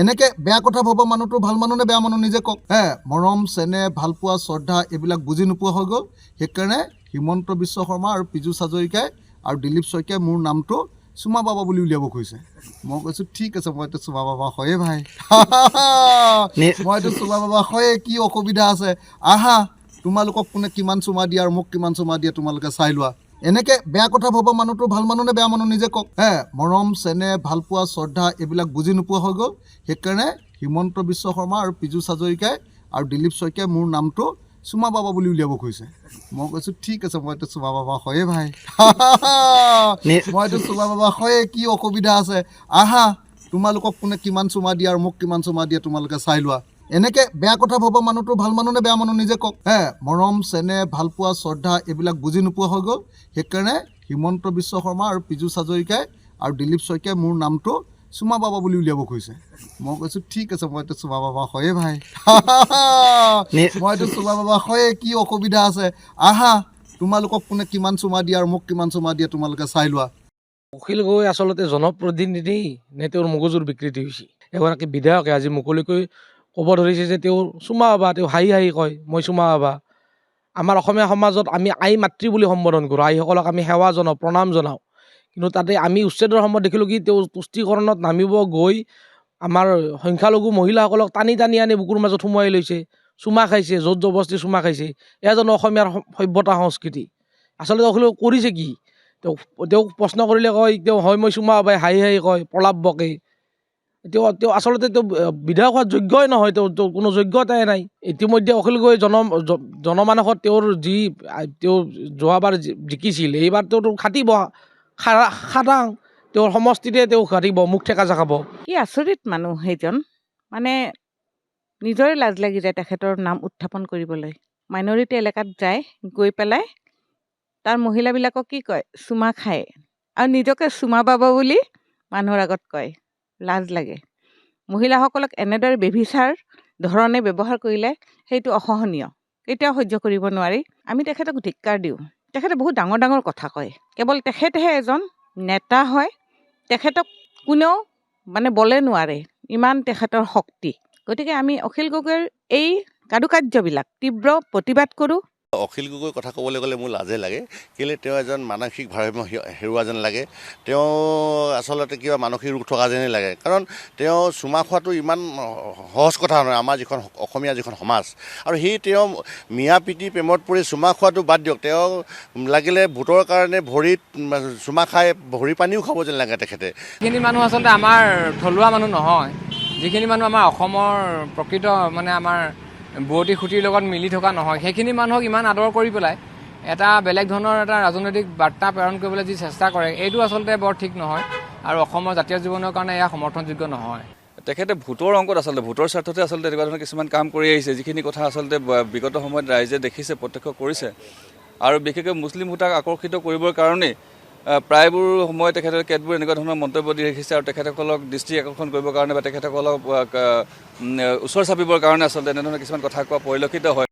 এনেকে বেয়া কথা ভবা মানুহটো ভাল মানুহ নে বেয়া মানুহ নিজে কওক। মৰম চেনেহ ভালপোৱা শ্ৰদ্ধা এইবিলাক বুজি নোপোৱা হৈ গ'ল। সেইকাৰণে হিমন্ত বিশ্ব শৰ্মা আৰু পীযুষ হাজৰিকাই আৰু দিলীপ শইকীয়াই মোৰ নামটো চুমা বাবা বুলি উলিয়াব কৈছে। মই কৈছোঁ ঠিক আছে, মইতো চুমা বাবা হয়ে ভাই। মইতো চুমা বাবা হয়ে, কি অসুবিধা আছে? আহা, তোমালোকক কোনে কিমান চুমা দিয়ে আৰু মোক কিমান চুমা দিয়ে তোমালোকে চাই লোৱা। এনেকে বেয়া কথা ভবা মানুহটো ভাল মানুহ নে বেয়া মানুহ নিজে কওক। মৰম চেনেহ ভালপোৱা শ্ৰদ্ধা এইবিলাক বুজি নোপোৱা হৈ গ'ল। সেইকাৰণে হিমন্ত বিশ্ব শৰ্মা আৰু পীযুষ হাজৰিকাই আৰু দিলীপ শইকীয়াই মোৰ নামটো চুমা বাবা বুলি উলিয়াব কৈছে। মই কৈছোঁ ঠিক আছে, মইতো চুমা বাবা হয়ে ভাই। মইতো চুমা বাবা হয়ে, কি অসুবিধা আছে? আহা, তোমালোকক কোনে কিমান চুমা দিয়ে আৰু মোক কিমান চুমা দিয়ে তোমালোকে চাই লোৱা। এনেকে বেয়া কথা ভবা মানুহটো ভাল মানুহ নে বেয়া মানুহ নিজে কওক। মৰম চেনেহ ভালপোৱা শ্ৰদ্ধা এইবিলাক বুজি নোপোৱা হৈ গ'ল। সেইকাৰণে হিমন্ত বিশ্ব শৰ্মা আৰু পীযুষ হাজৰিকাই আৰু দিলীপ শইকীয়াই মোৰ নামটো চুমা বাবা বুলি উলিয়াব কৈছে। মই কৈছোঁ ঠিক আছে, মইতো চুমা বাবা হয়ে ভাই। মইতো চুমা বাবা হয়ে, কি অসুবিধা আছে? আহা, তোমালোকক কোনে কিমান চুমা দিয়ে আৰু মোক কিমান চুমা দিয়ে তোমালোকে চাই লোৱা। অখিল গগৈ আচলতে জনপ্ৰতিনিধি নে তেওঁৰ মগজুৰ বিকৃতি হৈছে? এগৰাকী বিধায়কে আজি মুকলিকৈ ক'ব ধৰিছে যে তেওঁ চুমা বাবা, তেওঁ হাঁহি হাঁহি কয় মই চুমা বাবা। আমাৰ অসমীয়া সমাজত আমি আই মাতৃ বুলি সম্বোধন কৰোঁ, আইসকলক আমি সেৱা জনাওঁ, প্ৰণাম জনাওঁ। কিন্তু তাতে আমি উচ্ছেদৰ সময়ত দেখিলোঁ কি তেওঁ তুষ্টিকৰণত নামিব গৈ আমাৰ সংখ্যালঘু মহিলাসকলক টানি টানি আনি বুকুৰ মাজত সোমোৱাই লৈছে, চুমা খাইছে, য'ত জবস্তি চুমা খাইছে। এয়া জানো অসমীয়াৰ সভ্যতা সংস্কৃতি? আচলতে অখিল কৰিছে কি? তেওঁক প্ৰশ্ন কৰিলে কয় তেওঁ হয় মই চুমা বাবাই, হাঁহি হাঁহি কয়, প্ৰলাপ বকে। তেওঁ আচলতে তেওঁ বিধায়ক হোৱাৰ যোগ্যই নহয়, তেওঁ কোনো যোগ্যতাই নাই। ইতিমধ্যে অখিল গগৈ জনমানসত তেওঁ যোৱাবাৰ জিকিছিল, এইবাৰ তেওঁ খাটিব খাটাং, তেওঁৰ সমষ্টিতে তেওঁ খাটিব, মুখ ঠেকা খাব। কি আচৰিত মানুহ সেইজন, মানে নিজৰে লাজ লাগি যায় তেখেতৰ নাম উত্থাপন কৰিবলৈ। মাইনৰিটি এলেকাত যায়, গৈ পেলাই তাৰ মহিলাবিলাকক কি কয়, চুমা খায় আৰু নিজকে চুমা বাবা বুলি মানুহৰ আগত কয়। লাজ লাগে। মহিলাসকলক এনেদৰে বেভিচাৰ ধৰণে ব্যৱহাৰ কৰিলে সেইটো অসহনীয়, কেতিয়াও সহ্য কৰিব নোৱাৰি। আমি তেখেতক ধিক্কাৰ দিওঁ। তেখেতে বহুত ডাঙৰ ডাঙৰ কথা কয়, কেৱল তেখেতেহে এজন নেতা হয়, তেখেতক কোনেও বলে নোৱাৰে, ইমান তেখেতৰ শক্তি। গতিকে আমি অখিল গগৈৰ এই কাৰুকাৰ্যবিলাক তীব্ৰ প্ৰতিবাদ কৰোঁ। অখিল গগৈৰ কথা ক'বলৈ গ'লে মোৰ লাজে লাগে, কেলৈ তেওঁ এজন মানসিক ভাৰসাম্য হেৰুৱা যেন লাগে। তেওঁ আচলতে কিবা মানসিক ৰোগ থকা যেনেই লাগে, কাৰণ তেওঁ চুমা খোৱাটো ইমান সহজ কথা নহয় আমাৰ যিখন অসমীয়া যিখন সমাজ। আৰু তেওঁ মিয়া প্ৰীতি প্ৰেমত পৰি চুমা খোৱাটো বাদ দিয়ক, তেওঁ লাগিলে ভোটৰ কাৰণে ভৰিত চুমা খাই ভৰি পানীও খাব যেন লাগে তেখেতে। যিখিনি মানুহ আচলতে আমাৰ থলুৱা মানুহ নহয়, যিখিনি মানুহ আমাৰ অসমৰ প্ৰকৃত আমাৰ বুৱতী খুঁটিৰ লগত মিলি থকা নহয়, সেইখিনি মানুহক ইমান আদৰ কৰি পেলাই এটা বেলেগ ধৰণৰ এটা ৰাজনৈতিক বাৰ্তা প্ৰেৰণ কৰিবলৈ যি চেষ্টা কৰে, এইটো আচলতে বৰ ঠিক নহয় আৰু অসমৰ জাতীয় জীৱনৰ কাৰণে এয়া সমৰ্থনযোগ্য নহয়। তেখেতে ভোটৰ অংকত আচলতে ভোটৰ স্বাৰ্থতে আচলতে এনেকুৱা ধৰণৰ কিছুমান কাম কৰি আহিছে, যিখিনি কথা আচলতে বিগত সময়ত ৰাইজে দেখিছে, প্ৰত্যক্ষ কৰিছে। আৰু বিশেষকৈ মুছলিম ভোটাক আকৰ্ষিত কৰিবৰ কাৰণেই প্ৰায়বোৰ সময় তেখেতে কেতবোৰ এনেকুৱা ধৰণৰ মন্তব্য দি ৰাখিছে আৰু তেখেতসকলক দৃষ্টি আকৰ্ষণ কৰিবৰ কাৰণে বা তেখেতসকলক ওচৰ চাপিবৰ কাৰণে আচলতে এনেধৰণৰ কিছুমান কথা কোৱা পৰিলক্ষিত হয়।